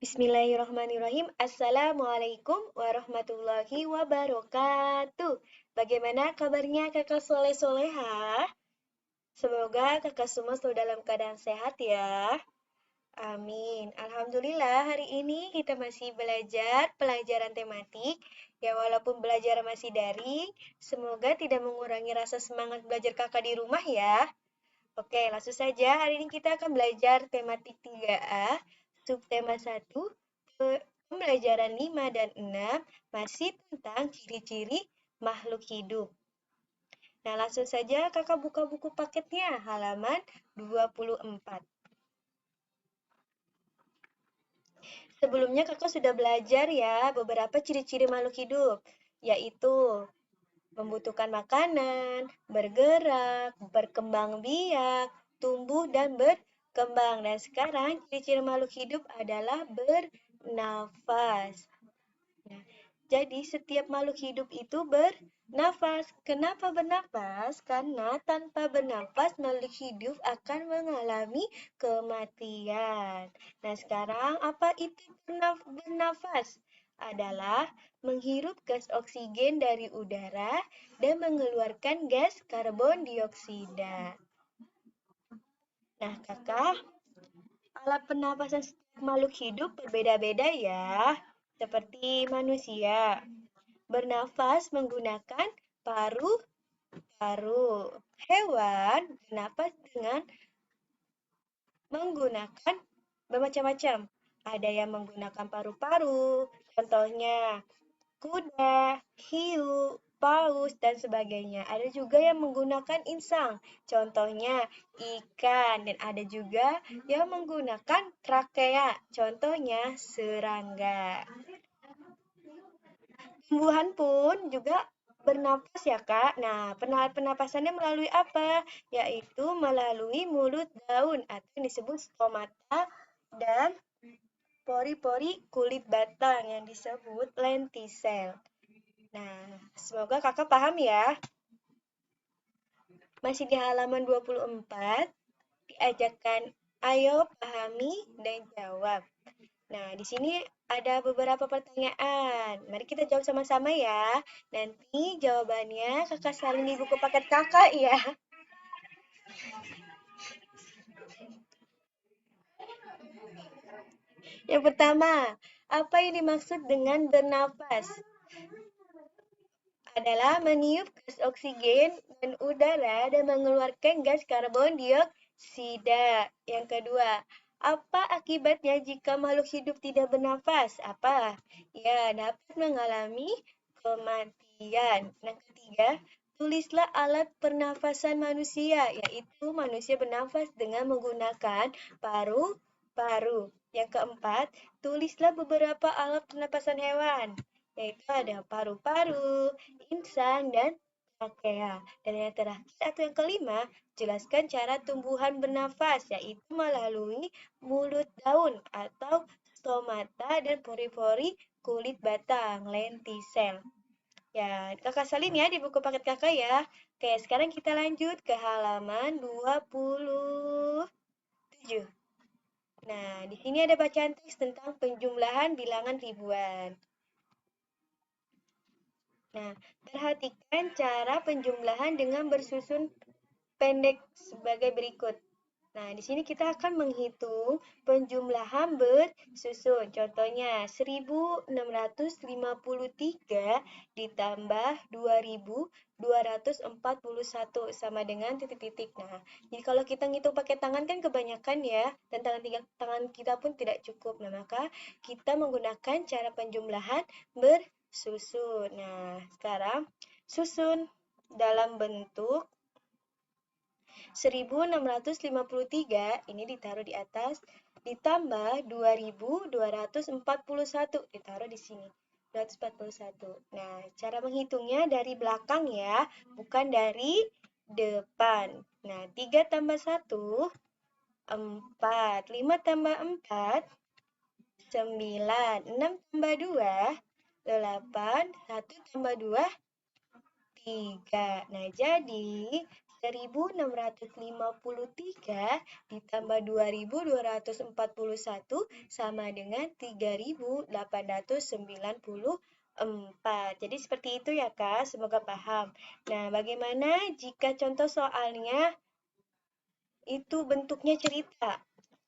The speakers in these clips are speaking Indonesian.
Bismillahirrahmanirrahim. Assalamualaikum warahmatullahi wabarakatuh. Bagaimana kabarnya kakak soleh-soleha? Semoga kakak semua selalu dalam keadaan sehat ya. Amin. Alhamdulillah hari ini kita masih belajar pelajaran tematik. Ya walaupun belajar masih daring, semoga tidak mengurangi rasa semangat belajar kakak di rumah ya. Oke, langsung saja. Hari ini kita akan belajar tematik 3A, subtema 1, pembelajaran 5 dan 6, masih tentang ciri-ciri makhluk hidup. Nah, langsung saja kakak buka buku paketnya, halaman 24. Sebelumnya kakak sudah belajar ya beberapa ciri-ciri makhluk hidup, yaitu membutuhkan makanan, bergerak, berkembang biak, tumbuh dan berkembang. Dan sekarang ciri-ciri makhluk hidup adalah bernafas. Nah, jadi setiap makhluk hidup itu bernafas. Kenapa bernafas? Karena tanpa bernafas makhluk hidup akan mengalami kematian. Nah, sekarang apa itu bernafas? Adalah menghirup gas oksigen dari udara dan mengeluarkan gas karbon dioksida. Nah, kakak, alat pernapasan setiap makhluk hidup berbeda-beda ya, seperti manusia. Bernafas menggunakan paru-paru. Hewan bernafas dengan menggunakan bermacam-macam. Ada yang menggunakan paru-paru, contohnya kuda, hiu, paus, dan sebagainya. Ada juga yang menggunakan insang, contohnya ikan, dan ada juga yang menggunakan trakea, contohnya serangga. Tumbuhan pun juga bernafas ya Kak. Nah, pernapasannya melalui apa? Yaitu melalui mulut daun atau yang disebut stomata dan pori-pori kulit batang yang disebut lentisel. Nah, semoga kakak paham ya. Masih di halaman 24, diajarkan ayo pahami dan jawab. Nah, di sini ada beberapa pertanyaan. Mari kita jawab sama-sama ya. Nanti jawabannya kakak salin di buku paket kakak ya. Yang pertama, apa yang dimaksud dengan bernafas? Adalah meniup gas oksigen dan udara dan mengeluarkan gas karbon dioksida. Yang kedua, apa akibatnya jika makhluk hidup tidak bernafas? Apa? Ya, dapat mengalami kematian. Yang ketiga, tulislah alat pernafasan manusia, yaitu manusia bernafas dengan menggunakan paru-paru. Yang keempat, tulislah beberapa alat pernapasan hewan, yaitu ada paru-paru, insang, dan trakea. Dan yang terakhir atau yang kelima, jelaskan cara tumbuhan bernafas, yaitu melalui mulut daun atau stomata dan pori-pori kulit batang, lentisel. Ya, kakak salin ya di buku paket kakak ya. Oke, sekarang kita lanjut ke halaman 27. Nah, di sini ada bacaan teks tentang penjumlahan bilangan ribuan. Nah, perhatikan cara penjumlahan dengan bersusun pendek sebagai berikut. Nah, di sini kita akan menghitung penjumlahan bersusun. Contohnya, 1653 ditambah 2241 sama dengan titik-titik. Nah, jadi kalau kita ngitung pakai tangan kan kebanyakan ya, dan tangan kita pun tidak cukup. Nah, maka kita menggunakan cara penjumlahan bersusun. Nah, sekarang susun dalam bentuk 1653 ini ditaruh di atas, ditambah 2241 ditaruh di sini. 241. Nah, cara menghitungnya dari belakang ya, bukan dari depan. Nah, 3 tambah 1, 4. 5 tambah 4, 9. 6 tambah 2, 8. 1 tambah 2, 3. Nah, jadi 3.653 ditambah 2.241 sama dengan 3.894. Jadi seperti itu ya Kak, semoga paham. Nah, bagaimana jika contoh soalnya itu bentuknya cerita?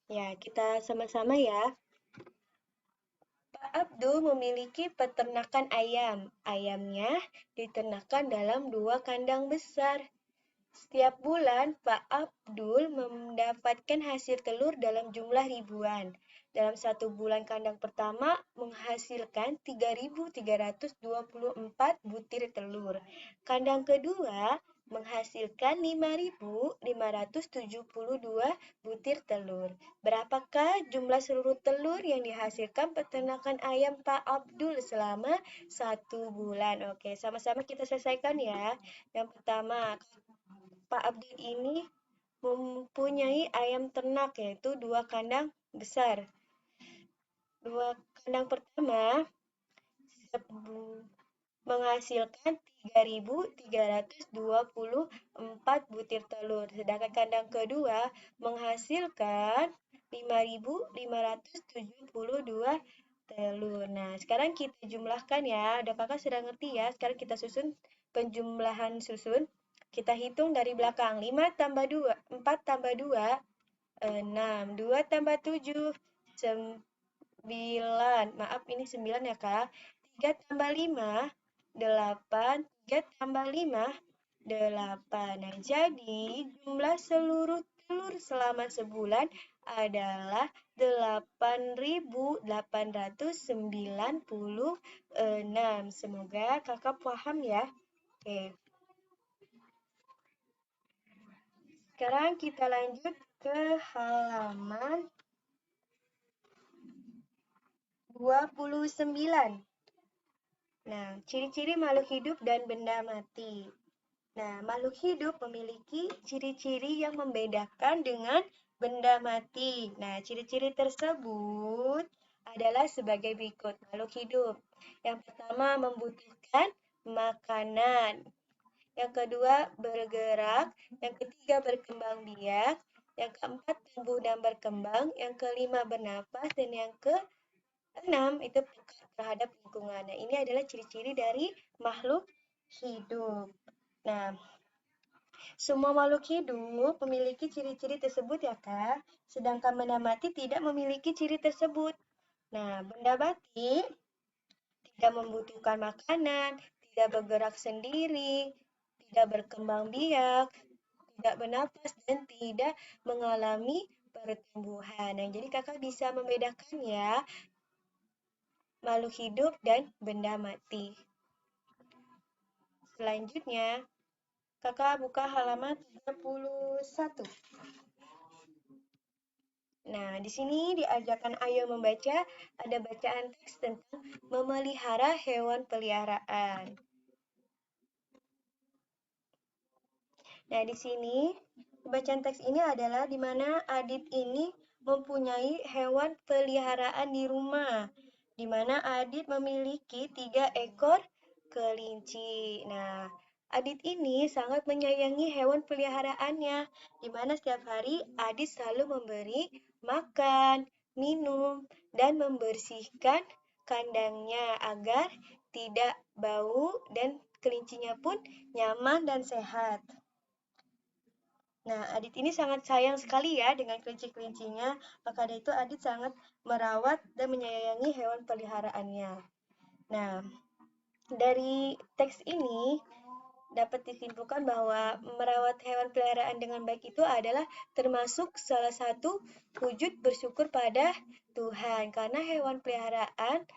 Ya, kita sama-sama ya. Pak Abdul memiliki peternakan ayam. Ayamnya diternakan dalam 2 kandang besar. Setiap bulan, Pak Abdul mendapatkan hasil telur dalam jumlah ribuan. Dalam 1 bulan kandang pertama menghasilkan 3.324 butir telur. Kandang kedua menghasilkan 5.572 butir telur. Berapakah jumlah seluruh telur yang dihasilkan peternakan ayam Pak Abdul selama 1 bulan? Oke, sama-sama kita selesaikan ya. Yang pertama, Pak Abdul ini mempunyai ayam ternak yaitu 2 kandang besar. 2 kandang pertama menghasilkan 3.324 butir telur. Sedangkan kandang kedua menghasilkan 5.572 telur. Nah, sekarang kita jumlahkan ya. Udah kakak sudah ngerti ya. Sekarang kita susun penjumlahan susun. Kita hitung dari belakang. 5 tambah 2, 4 tambah 2, 6. 2 tambah 7, 9. Maaf, ini 9 ya, Kak. 3 tambah 5, 8. 3 tambah 5, 8. Nah, jadi jumlah seluruh telur selama sebulan adalah 8.896. Semoga kakak paham ya. Oke. Sekarang kita lanjut ke halaman 29. Nah, ciri-ciri makhluk hidup dan benda mati. Nah, makhluk hidup memiliki ciri-ciri yang membedakan dengan benda mati. Nah, ciri-ciri tersebut adalah sebagai berikut. Makhluk hidup. Yang pertama, membutuhkan makanan. Yang kedua, bergerak. Yang ketiga, berkembang biak. Yang keempat, tumbuh dan berkembang. Yang kelima, bernafas. Dan yang keenam, itu peka terhadap lingkungan. Nah, ini adalah ciri-ciri dari makhluk hidup. Nah, semua makhluk hidup memiliki ciri-ciri tersebut ya, Kak. Sedangkan benda mati tidak memiliki ciri tersebut. Nah, benda mati tidak membutuhkan makanan, tidak bergerak sendiri, tidak berkembang biak, tidak bernafas, dan tidak mengalami pertumbuhan. Nah, jadi kakak bisa membedakan ya makhluk hidup dan benda mati. Selanjutnya, kakak buka halaman 31. Nah, di sini diajarkan Ayo membaca, ada bacaan teks tentang memelihara hewan peliharaan. Nah, di sini bacaan teks ini adalah di mana Adit ini mempunyai hewan peliharaan di rumah, di mana Adit memiliki 3 ekor kelinci. Nah, Adit ini sangat menyayangi hewan peliharaannya, di mana setiap hari Adit selalu memberi makan, minum, dan membersihkan kandangnya agar tidak bau dan kelincinya pun nyaman dan sehat. Nah, Adit ini sangat sayang sekali ya dengan kelinci-kelincinya, maka dari itu Adit sangat merawat dan menyayangi hewan peliharaannya. Nah, dari teks ini dapat disimpulkan bahwa merawat hewan peliharaan dengan baik itu adalah termasuk salah satu wujud bersyukur pada Tuhan, karena hewan peliharaan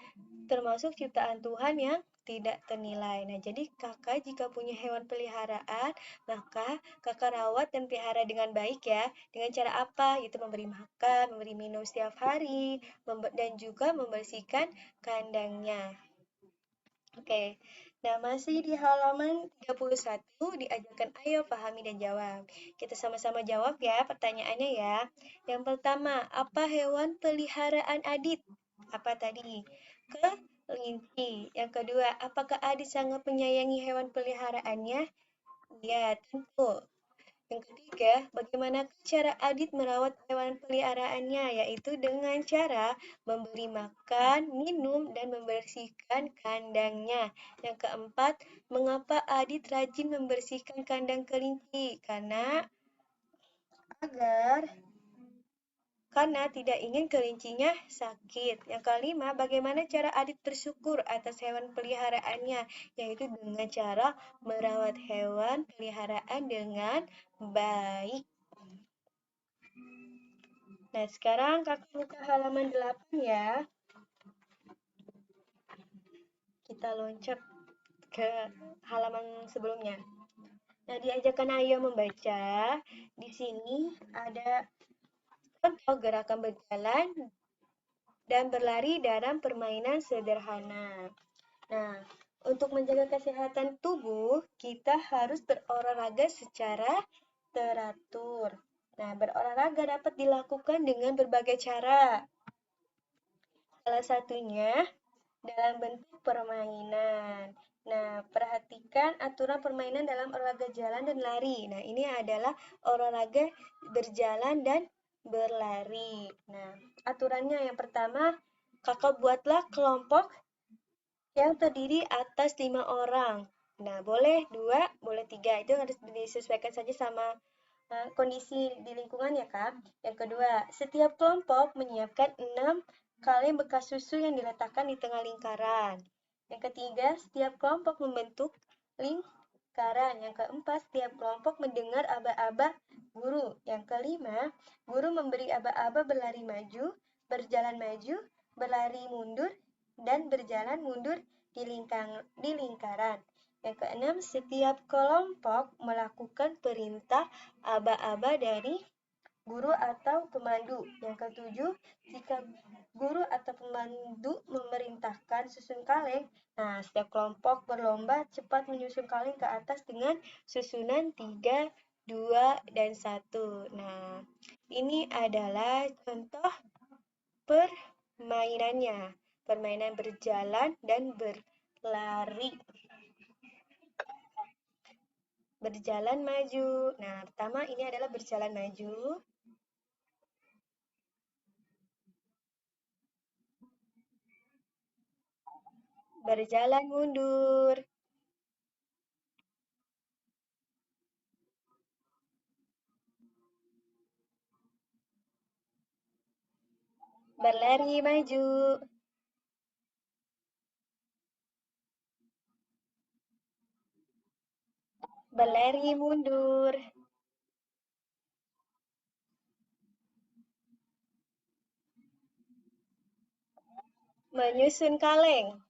termasuk ciptaan Tuhan yang tidak ternilai. Nah, jadi kakak jika punya hewan peliharaan, maka kakak rawat dan pelihara dengan baik ya. Dengan cara apa? Itu memberi makan, memberi minum setiap hari, dan juga membersihkan kandangnya. Oke, nah masih di halaman 31 diajarkan ayo pahami dan jawab. Kita sama-sama jawab ya pertanyaannya ya. Yang pertama, apa hewan peliharaan Adit? Apa tadi? Kelinci. Yang kedua, apakah Adit sangat menyayangi hewan peliharaannya? Ya, tentu. Yang ketiga, bagaimana cara Adit merawat hewan peliharaannya, yaitu dengan cara memberi makan, minum, dan membersihkan kandangnya. Yang keempat, mengapa Adit rajin membersihkan kandang kelinci? Agar karena tidak ingin kelincinya sakit. Yang kelima, bagaimana cara Adit bersyukur atas hewan peliharaannya, yaitu dengan cara merawat hewan peliharaan dengan baik. Nah, sekarang kakak buka halaman 8 ya. Kita loncat ke halaman sebelumnya. Nah, diajarkan Ayo membaca. Di sini ada contoh gerakan berjalan dan berlari dalam permainan sederhana. Nah, untuk menjaga kesehatan tubuh, kita harus berolahraga secara teratur. Nah, berolahraga dapat dilakukan dengan berbagai cara. Salah satunya dalam bentuk permainan. Nah, perhatikan aturan permainan dalam olahraga jalan dan lari. Nah, ini adalah olahraga berjalan dan berlari. Nah, aturannya yang pertama, kakak buatlah kelompok yang terdiri atas 5 orang. Nah, boleh 2, boleh 3. Itu harus disesuaikan saja sama kondisi di lingkungan ya, Kak. Yang kedua, setiap kelompok menyiapkan 6 kaleng bekas susu yang diletakkan di tengah lingkaran. Yang ketiga, setiap kelompok membentuk lingkaran. Yang keempat, setiap kelompok mendengar aba-aba guru. Yang kelima, guru memberi aba-aba berlari maju, berjalan maju, berlari mundur, dan berjalan mundur di lingkaran. Yang keenam, setiap kelompok melakukan perintah aba-aba dari guru atau pemandu. Yang ketujuh, jika guru atau pemandu memerintahkan susun kaleng, nah setiap kelompok berlomba cepat menyusun kaleng ke atas dengan susunan 3, 2, dan 1. Nah, ini adalah contoh permainannya. Permainan berjalan dan berlari. Berjalan maju. Nah, pertama ini adalah berjalan maju. Berjalan mundur. Berlari maju. Berlari mundur. Menyusun kaleng.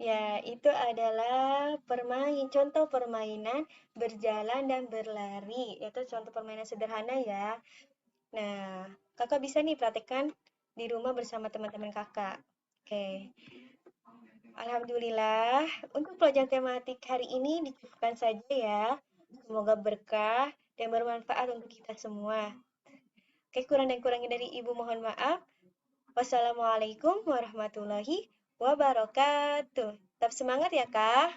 Ya, itu adalah contoh permainan berjalan dan berlari. Itu contoh permainan sederhana ya. Nah, kakak bisa nih praktekkan di rumah bersama teman-teman kakak. Oke, Alhamdulillah. Untuk pelajaran tematik hari ini dicukupkan saja ya. Semoga berkah dan bermanfaat untuk kita semua. Oke, kurang dan kurangnya dari Ibu mohon maaf. Wassalamualaikum warahmatullahi wabarakatuh. Tetap semangat ya, Kak.